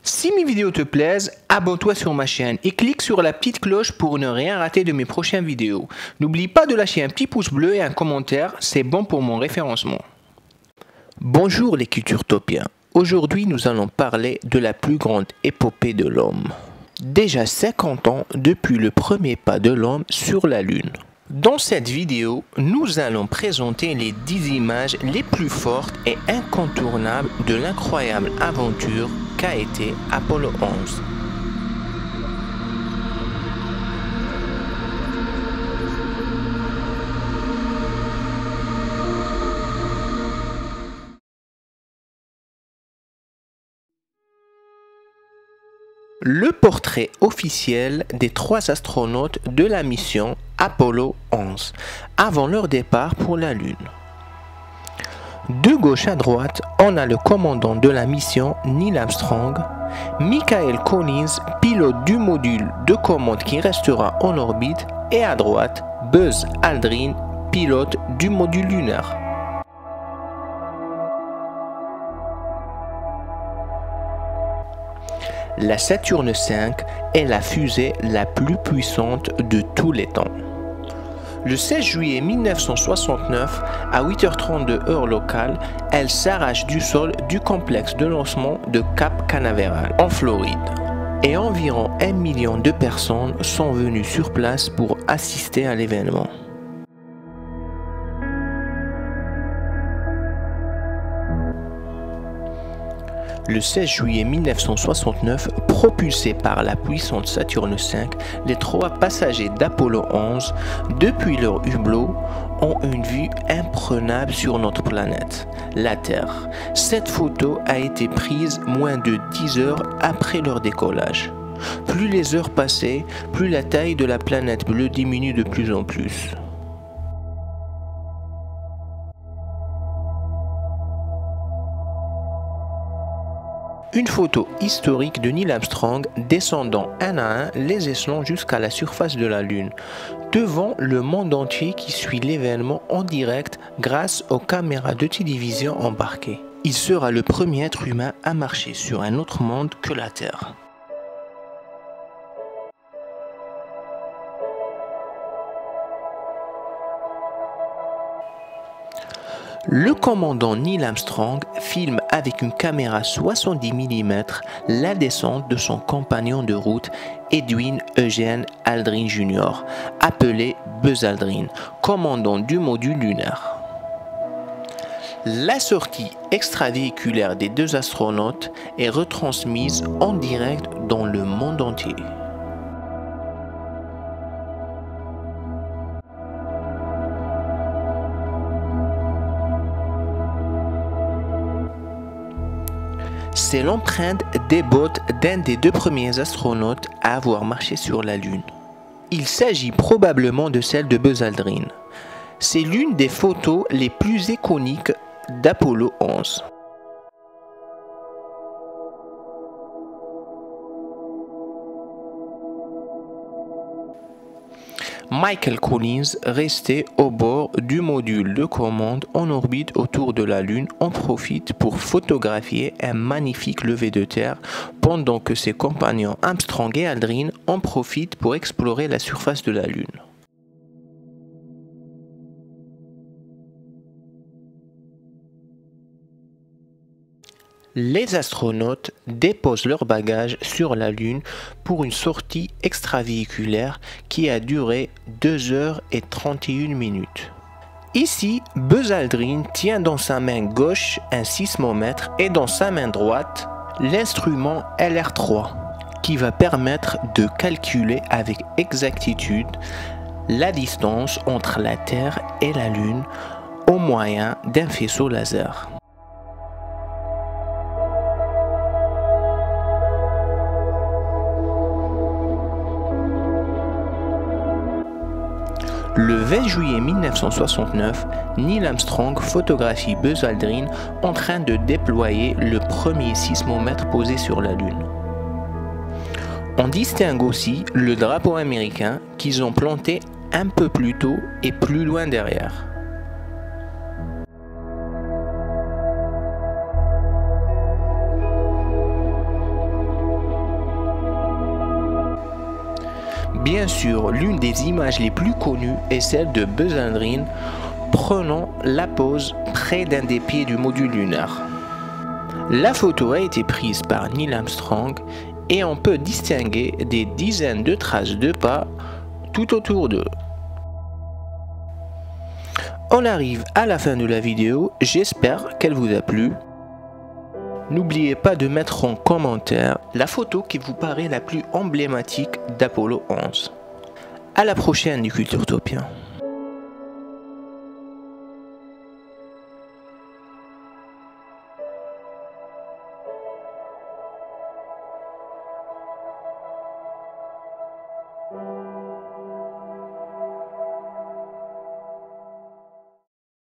Si mes vidéos te plaisent, abonne-toi sur ma chaîne et clique sur la petite cloche pour ne rien rater de mes prochaines vidéos. N'oublie pas de lâcher un petit pouce bleu et un commentaire, c'est bon pour mon référencement. Bonjour les culturetopiens. Aujourd'hui nous allons parler de la plus grande épopée de l'homme. Déjà 50 ans depuis le premier pas de l'homme sur la Lune. Dans cette vidéo, nous allons présenter les 10 images les plus fortes et incontournables de l'incroyable aventure qu'a été Apollo 11. Le portrait officiel des 3 astronautes de la mission Apollo 11 avant leur départ pour la Lune. De gauche à droite, on a le commandant de la mission Neil Armstrong, Michael Collins, pilote du module de commande qui restera en orbite, et à droite, Buzz Aldrin, pilote du module lunaire. La Saturne V est la fusée la plus puissante de tous les temps. Le 16 juillet 1969, à 8h32 heure locale, elle s'arrache du sol du complexe de lancement de Cap Canaveral, en Floride. Et environ 1 million de personnes sont venues sur place pour assister à l'événement. Le 16 juillet 1969, propulsés par la puissante Saturne V, les 3 passagers d'Apollo 11, depuis leur hublot, ont une vue imprenable sur notre planète, la Terre. Cette photo a été prise moins de 10 heures après leur décollage. Plus les heures passaient, plus la taille de la planète bleue diminue de plus en plus. Une photo historique de Neil Armstrong descendant un à un les échelons jusqu'à la surface de la Lune, devant le monde entier qui suit l'événement en direct grâce aux caméras de télévision embarquées. Il sera le premier être humain à marcher sur un autre monde que la Terre. Le commandant Neil Armstrong filme avec une caméra 70 mm la descente de son compagnon de route Edwin Eugene Aldrin Jr., appelé Buzz Aldrin, commandant du module lunaire. La sortie extravéhiculaire des 2 astronautes est retransmise en direct dans le monde entier. C'est l'empreinte des bottes d'un des 2 premiers astronautes à avoir marché sur la Lune. Il s'agit probablement de celle de Buzz Aldrin. C'est l'une des photos les plus iconiques d'Apollo 11. Michael Collins restait au bord du module de commande en orbite autour de la Lune en profite pour photographier un magnifique lever de terre pendant que ses compagnons Armstrong et Aldrin en profitent pour explorer la surface de la Lune. Les astronautes déposent leurs bagages sur la Lune pour une sortie extravéhiculaire qui a duré 2h31. Ici, Buzz Aldrin tient dans sa main gauche un sismomètre et dans sa main droite l'instrument LR3 qui va permettre de calculer avec exactitude la distance entre la Terre et la Lune au moyen d'un faisceau laser. Le 20 juillet 1969, Neil Armstrong photographie Buzz Aldrin en train de déployer le premier sismomètre posé sur la Lune. On distingue aussi le drapeau américain qu'ils ont planté un peu plus tôt et plus loin derrière. Bien sûr, l'une des images les plus connues est celle de Buzz Aldrin prenant la pose près d'un des pieds du module lunaire. La photo a été prise par Neil Armstrong et on peut distinguer des dizaines de traces de pas tout autour d'eux. On arrive à la fin de la vidéo, j'espère qu'elle vous a plu. N'oubliez pas de mettre en commentaire la photo qui vous paraît la plus emblématique d'Apollo 11. À la prochaine du Culturtopien.